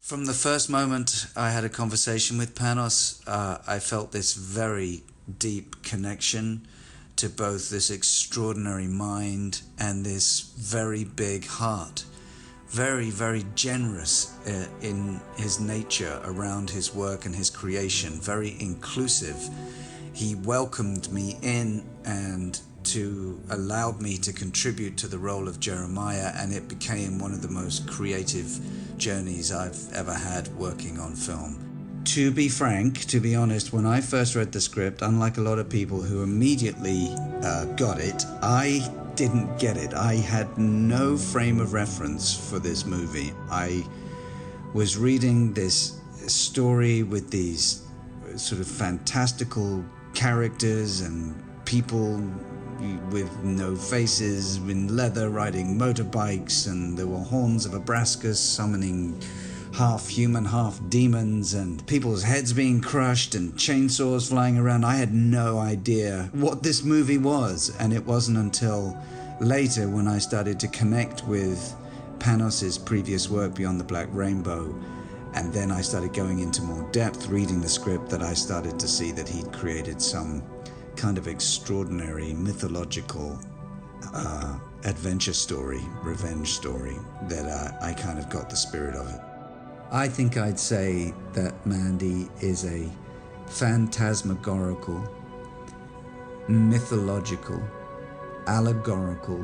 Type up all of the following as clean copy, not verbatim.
From the first moment I had a conversation with Panos, I felt this very deep connection to both this extraordinary mind and this very big heart. Very, very generous in his nature around his work and his creation, very inclusive. He welcomed me in and allowed me to contribute to the role of Jeremiah, and it became one of the most creative journeys I've ever had working on film. To be frank, to be honest, when I first read the script, unlike a lot of people who immediately got it, I didn't get it. I had no frame of reference for this movie. I was reading this story with these sort of fantastical characters and people with no faces, in leather, riding motorbikes, and there were horns of Abrascus summoning half human, half demons, and people's heads being crushed and chainsaws flying around. I had no idea what this movie was, and it wasn't until later when I started to connect with Panos's previous work Beyond the Black Rainbow, and then I started going into more depth reading the script, that I started to see that he'd created some kind of extraordinary mythological adventure story, revenge story, that I kind of got the spirit of it. I think I'd say that Mandy is a phantasmagorical, mythological, allegorical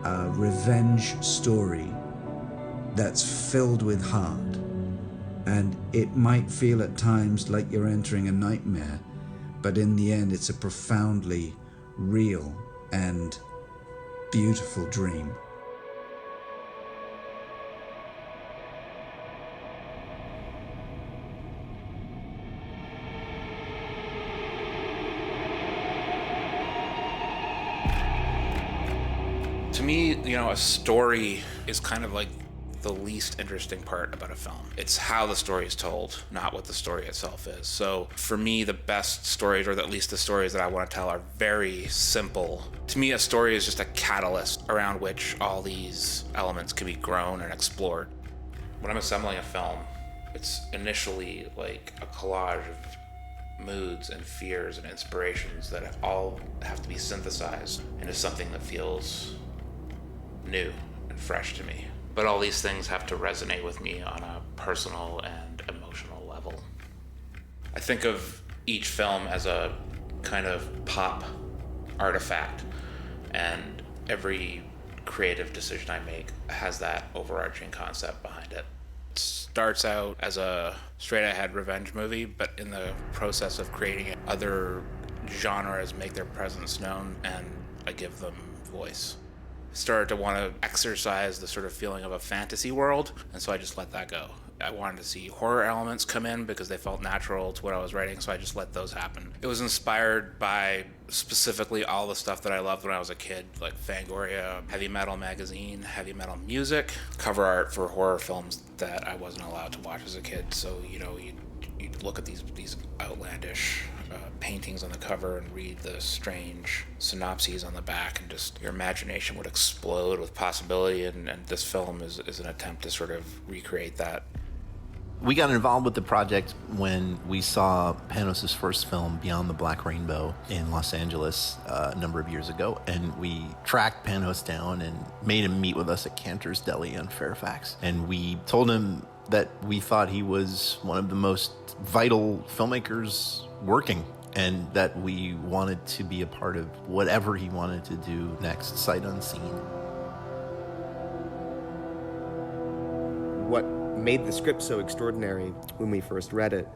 revenge story that's filled with heart. And it might feel at times like you're entering a nightmare, but in the end it's a profoundly real and beautiful dream. To me, a story is kind of like the least interesting part about a film. It's how the story is told, not what the story itself is. So for me, the best stories, or at least the stories that I want to tell, are very simple. To me, a story is just a catalyst around which all these elements can be grown and explored. When I'm assembling a film, it's initially like a collage of moods and fears and inspirations that all have to be synthesized into something that feels new and fresh to me. But all these things have to resonate with me on a personal and emotional level. I think of each film as a kind of pop artifact, and every creative decision I make has that overarching concept behind it. It starts out as a straight-ahead revenge movie, but in the process of creating it, other genres make their presence known, and I give them voice. Started to want to exercise the sort of feeling of a fantasy world, and so I just let that go. I wanted to see horror elements come in because they felt natural to what I was writing, so I just let those happen. It was inspired by specifically all the stuff that I loved when I was a kid, like Fangoria, heavy metal magazine, heavy metal music, cover art for horror films that I wasn't allowed to watch as a kid. So, you'd look at these outlandish paintings on the cover and read the strange synopses on the back, and just your imagination would explode with possibility, and this film is an attempt to sort of recreate that. We got involved with the project when we saw Panos' first film, Beyond the Black Rainbow, in Los Angeles a number of years ago, and we tracked Panos down and made him meet with us at Cantor's Deli in Fairfax. And we told him that we thought he was one of the most vital filmmakers working, and that we wanted to be a part of whatever he wanted to do next, sight unseen. What made the script so extraordinary when we first read it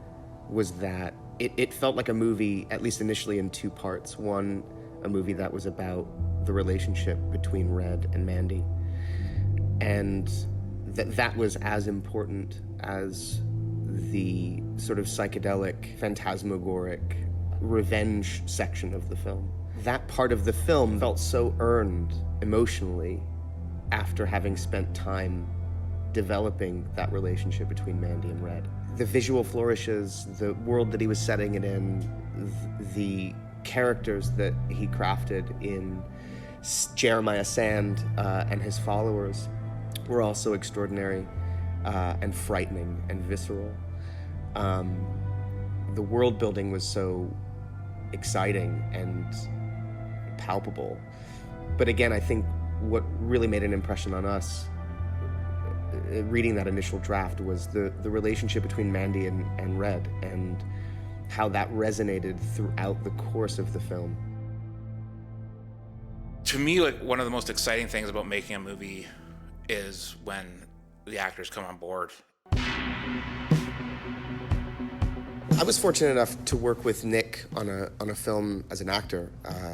was that it felt like a movie, at least initially, in two parts. One, a movie that was about the relationship between Red and Mandy, and that was as important as the sort of psychedelic, phantasmagoric revenge section of the film. That part of the film felt so earned emotionally after having spent time developing that relationship between Mandy and Red. The visual flourishes, the world that he was setting it in, the characters that he crafted in Jeremiah Sand and his followers were also extraordinary. and frightening and visceral. The world building was so exciting and palpable. But again, I think what really made an impression on us reading that initial draft was the relationship between Mandy and Red, and how that resonated throughout the course of the film. To me, like, one of the most exciting things about making a movie is when the actors come on board. I was fortunate enough to work with Nick on a film as an actor,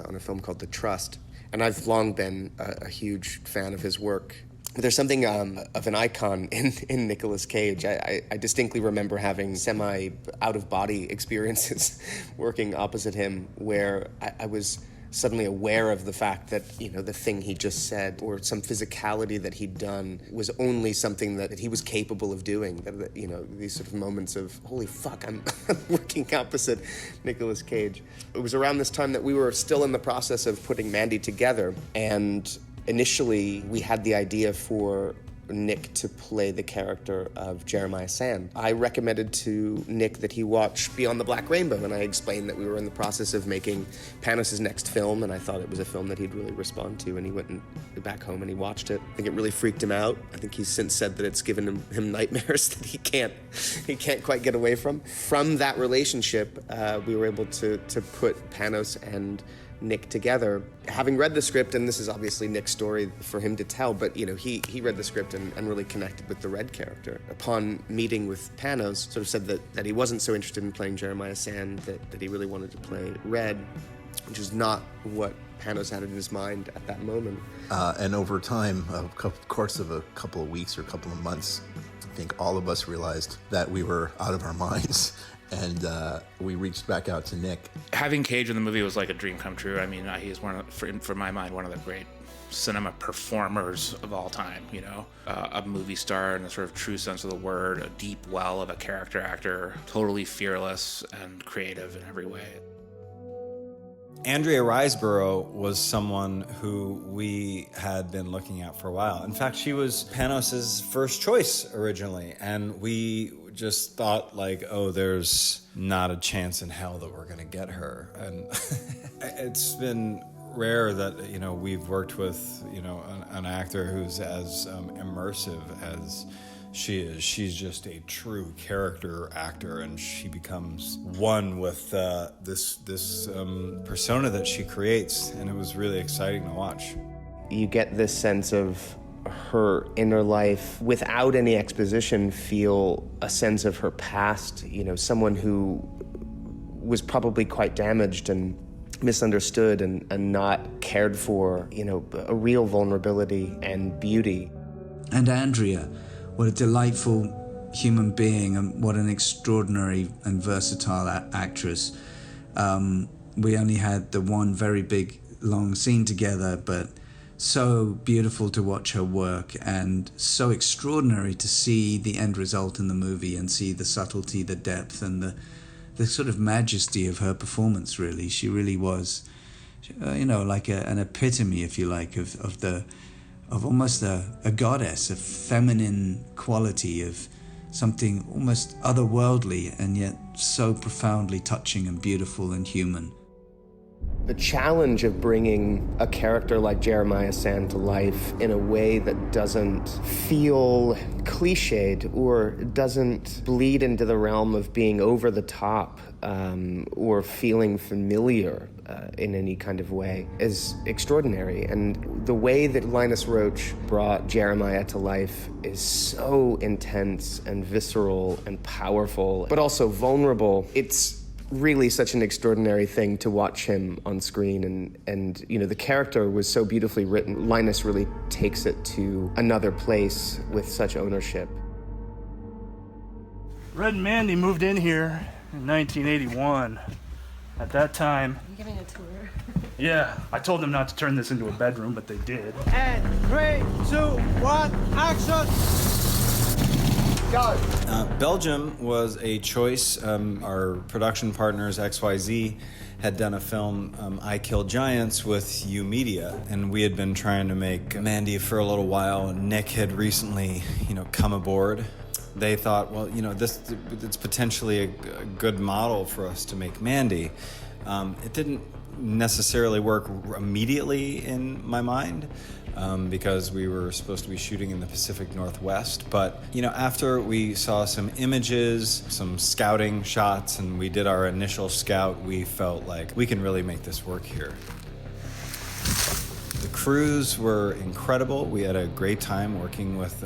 on a film called The Trust, and I've long been a huge fan of his work. There's something of an icon in Nicolas Cage. I distinctly remember having semi-out-of-body experiences working opposite him, where I was suddenly aware of the fact that, the thing he just said or some physicality that he'd done was only something that he was capable of doing. That, these sort of moments of, holy fuck, I'm working opposite Nicolas Cage. It was around this time that we were still in the process of putting Mandy together, and initially we had the idea for Nick to play the character of Jeremiah Sand. I recommended to Nick that he watch Beyond the Black Rainbow, and I explained that we were in the process of making Panos' next film, and I thought it was a film that he'd really respond to, and he went back home and he watched it. I think it really freaked him out. I think he's since said that it's given him nightmares that he can't quite get away from. From that relationship, we were able to put Panos and Nick together. Having read the script, and this is obviously Nick's story for him to tell, but he read the script and really connected with the Red character. Upon meeting with Panos, sort of said that he wasn't so interested in playing Jeremiah Sand, that he really wanted to play Red, which is not what Panos had in his mind at that moment. And over time, of course of a couple of weeks or a couple of months, I think all of us realized that we were out of our minds. And we reached back out to Nick. Having Cage in the movie was like a dream come true. I mean, he's for my mind, one of the great cinema performers of all time, a movie star in the sort of true sense of the word, a deep well of a character actor, totally fearless and creative in every way. Andrea Riseborough was someone who we had been looking at for a while. In fact, she was Panos' first choice originally, and we just thought there's not a chance in hell that we're gonna get her. And it's been rare that, we've worked with, an actor who's as immersive as she is. She's just a true character actor, and she becomes one with this persona that she creates, and it was really exciting to watch. You get this sense of her inner life without any exposition, feel a sense of her past, someone who was probably quite damaged and misunderstood and not cared for, a real vulnerability and beauty. And Andrea, what a delightful human being, and what an extraordinary and versatile actress. We only had the one very big, long scene together, but so beautiful to watch her work, and so extraordinary to see the end result in the movie and see the subtlety, the depth, and the sort of majesty of her performance, really. She really was, like an epitome, if you like, of almost a goddess, a feminine quality of something almost otherworldly and yet so profoundly touching and beautiful and human. The challenge of bringing a character like Jeremiah Sand to life in a way that doesn't feel cliched or doesn't bleed into the realm of being over the top or feeling familiar in any kind of way is extraordinary. And the way that Linus Roach brought Jeremiah to life is so intense and visceral and powerful, but also vulnerable. It's really such an extraordinary thing to watch him on screen, and the character was so beautifully written. Linus really takes it to another place with such ownership. Red and Mandy moved in here in 1981. At that time... Are you giving a tour? Yeah, I told them not to turn this into a bedroom, but they did. And 3, 2, 1, action! Go! Belgium was a choice. Our production partners, XYZ, had done a film, I Kill Giants, with U Media, and we had been trying to make Mandy for a little while, and Nick had recently, come aboard. They thought, well, it's potentially a good model for us to make Mandy. It didn't necessarily work immediately in my mind, because we were supposed to be shooting in the Pacific Northwest. But, after we saw some images, some scouting shots, and we did our initial scout, we felt like we can really make this work here. The crews were incredible. We had a great time working with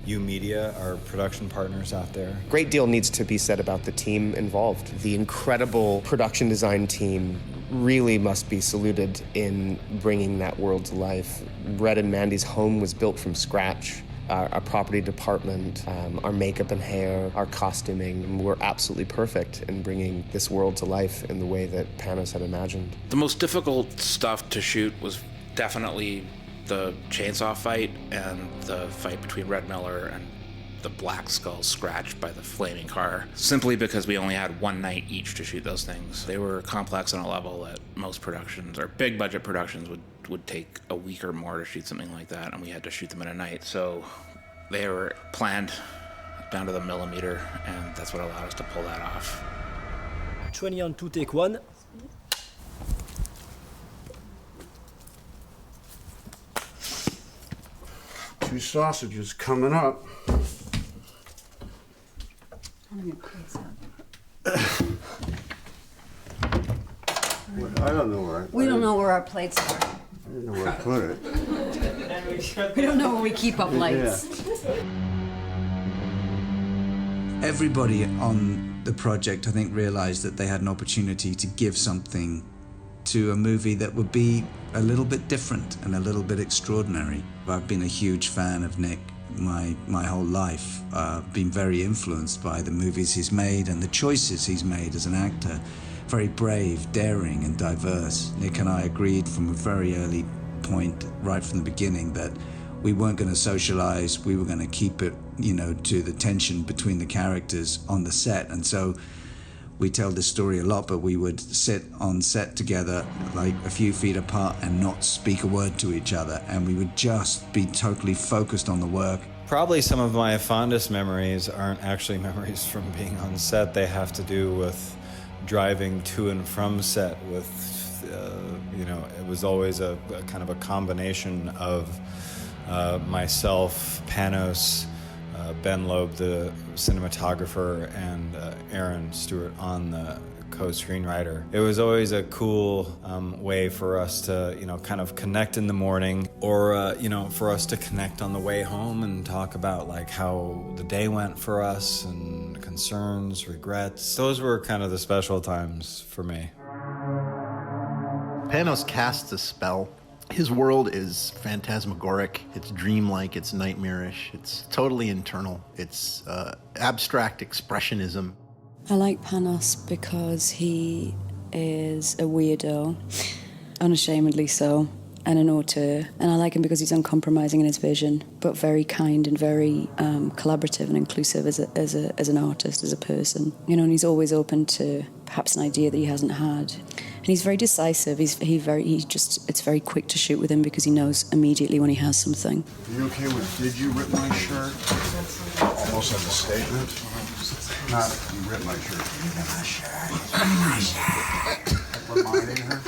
U Media, our production partners out there. Great deal needs to be said about the team involved. The incredible production design team really must be saluted in bringing that world to life. Red and Mandy's home was built from scratch. Our property department, our makeup and hair, our costuming were absolutely perfect in bringing this world to life in the way that Panos had imagined. The most difficult stuff to shoot was definitely the chainsaw fight and the fight between Red Miller and the Black Skull scratched by the flaming car, simply because we only had one night each to shoot those things. They were complex on a level that most productions, or big budget productions, would take a week or more to shoot something like that, and we had to shoot them in a night. So they were planned down to the millimeter, and that's what allowed us to pull that off. 20 on 2, take 1. Two sausages coming up. I don't know where. We don't know where our plates are. I don't know where I put it. We don't know where we keep our plates. Everybody on the project, I think, realized that they had an opportunity to give something to a movie that would be a little bit different and a little bit extraordinary. I've been a huge fan of Nick my whole life, been very influenced by the movies he's made and the choices he's made as an actor. Very brave, daring, and diverse. Nick and I agreed from a very early point, right from the beginning, that we weren't going to socialize. We were going to keep it, to the tension between the characters on the set. And so we tell this story a lot, but we would sit on set together like a few feet apart and not speak a word to each other. And we would just be totally focused on the work. Probably some of my fondest memories aren't actually memories from being on set. They have to do with driving to and from set with, it was always a kind of a combination of myself, Panos, Ben Loeb, the cinematographer, and Aaron Stewart on the co-screenwriter. It was always a cool way for us to, kind of connect in the morning, or, for us to connect on the way home and talk about like how the day went for us and concerns, regrets. Those were kind of the special times for me. Panos casts a spell. His world is phantasmagoric, it's dreamlike, it's nightmarish, it's totally internal, it's abstract expressionism. I like Panos because he is a weirdo, unashamedly so, and an auteur. And I like him because he's uncompromising in his vision, but very kind and very collaborative and inclusive as an artist, as a person. And he's always open to perhaps an idea that he hasn't had. And he's very decisive. It's very quick to shoot with him because he knows immediately when he has something. Are you okay with "Did you rip my shirt"? Almost as a statement. Not "You ripped my shirt." You ripped my shirt. You ripped my shirt. Reminding her.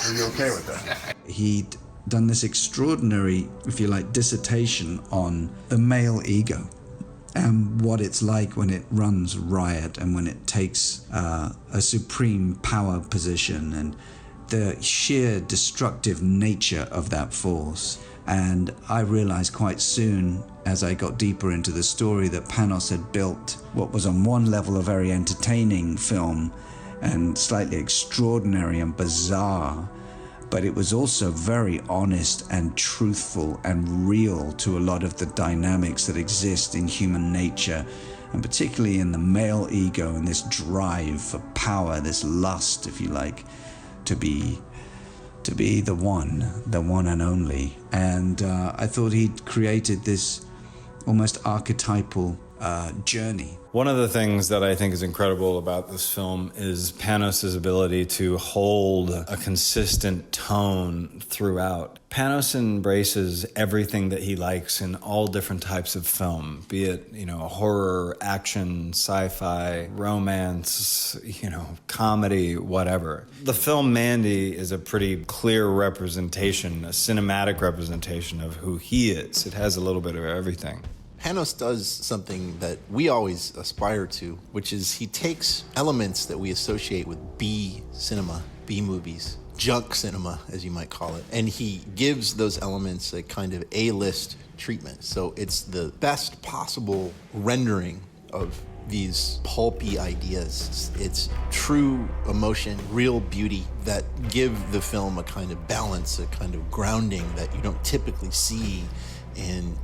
Are you okay with that? He'd done this extraordinary, if you like, dissertation on the male ego and what it's like when it runs riot and when it takes a supreme power position and the sheer destructive nature of that force. And I realized quite soon, as I got deeper into the story, that Panos had built what was on one level a very entertaining film and slightly extraordinary and bizarre, but it was also very honest and truthful and real to a lot of the dynamics that exist in human nature, and particularly in the male ego and this drive for power, this lust, if you like, to be the one and only. And I thought he'd created this almost archetypal journey. One of the things that I think is incredible about this film is Panos' ability to hold a consistent tone throughout. Panos embraces everything that he likes in all different types of film, be it, horror, action, sci-fi, romance, comedy, whatever. The film Mandy is a pretty clear representation, a cinematic representation of who he is. It has a little bit of everything. Panos does something that we always aspire to, which is he takes elements that we associate with B cinema, B movies, junk cinema, as you might call it, and he gives those elements a kind of A-list treatment. So it's the best possible rendering of these pulpy ideas. It's true emotion, real beauty that give the film a kind of balance, a kind of grounding that you don't typically see in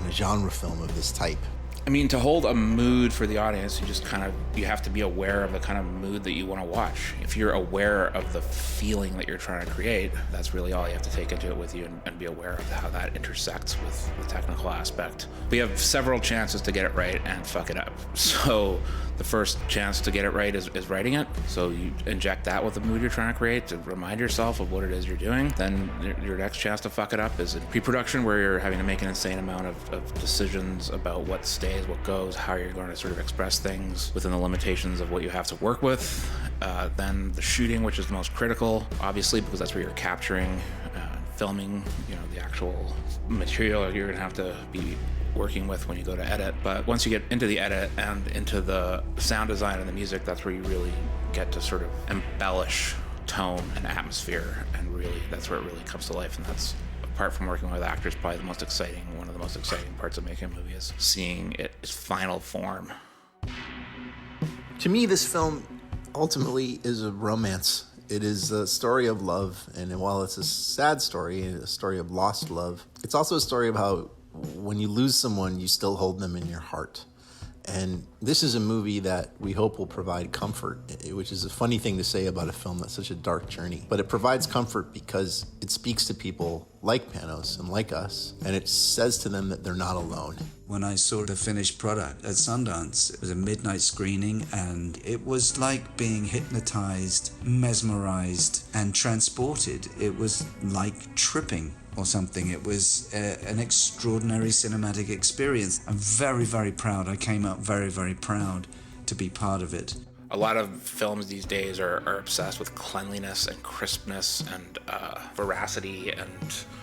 a genre film of this type. I mean, to hold a mood for the audience, you have to be aware of the kind of mood that you want to watch. If you're aware of the feeling that you're trying to create, that's really all you have to take into it with you and be aware of how that intersects with the technical aspect. We have several chances to get it right and fuck it up. So the first chance to get it right is writing it. So you inject that with the mood you're trying to create to remind yourself of what it is you're doing. Then your next chance to fuck it up is in pre-production, where you're having to make an insane amount of decisions about what stays, what goes, how you're going to sort of express things within the limitations of what you have to work with. Then the shooting, which is the most critical, obviously, because that's where you're capturing, filming, the actual material you're gonna have to be working with when you go to edit. But once you get into the edit and into the sound design and the music, that's where you really get to sort of embellish tone and atmosphere, and really that's where it really comes to life. And that's, apart from working with actors, probably one of the most exciting parts of making a movie is seeing its final form. To me, this film ultimately is a romance. It is a story of love, and while it's a sad story, a story of lost love, it's also a story of how when you lose someone, you still hold them in your heart. And this is a movie that we hope will provide comfort, which is a funny thing to say about a film that's such a dark journey. But it provides comfort because it speaks to people like Panos and like us, and it says to them that they're not alone. When I saw the finished product at Sundance, it was a midnight screening, and it was like being hypnotized, mesmerized, and transported. It was like tripping or something. It was an extraordinary cinematic experience. I'm very, very proud. I came out very, very proud to be part of it. A lot of films these days are obsessed with cleanliness and crispness and veracity and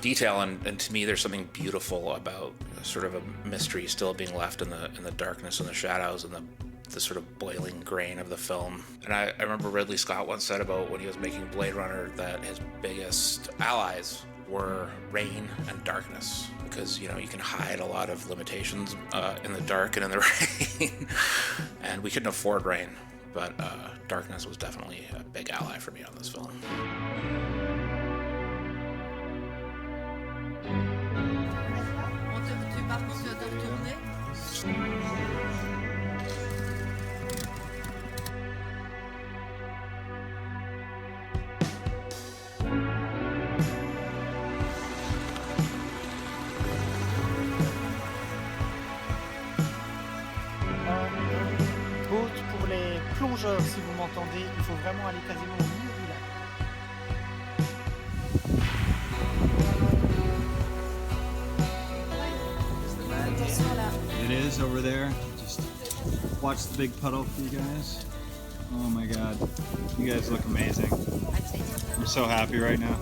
detail, and to me there's something beautiful about sort of a mystery still being left in the darkness and the shadows and the sort of boiling grain of the film. And I remember Ridley Scott once said about when he was making Blade Runner that his biggest allies were rain and darkness, because you can hide a lot of limitations in the dark and in the rain. And we couldn't afford rain, but darkness was definitely a big ally for me on this film. Pour les plongeurs, si vous m'entendez, il faut vraiment aller quasiment au milieu du lac. It is over there. Just watch the big puddle for you guys. Oh my God, you guys look amazing. I'm so happy right now.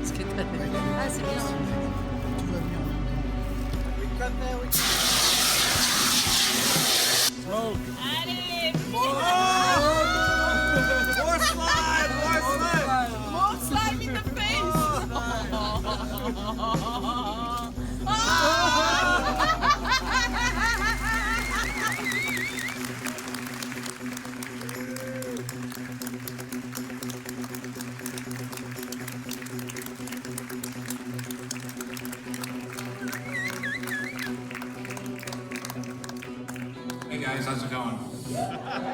ce que t'as dit. Ah, c'est bien. Allez, More slide! More slide! more slime in the face. Hey guys, how's it going?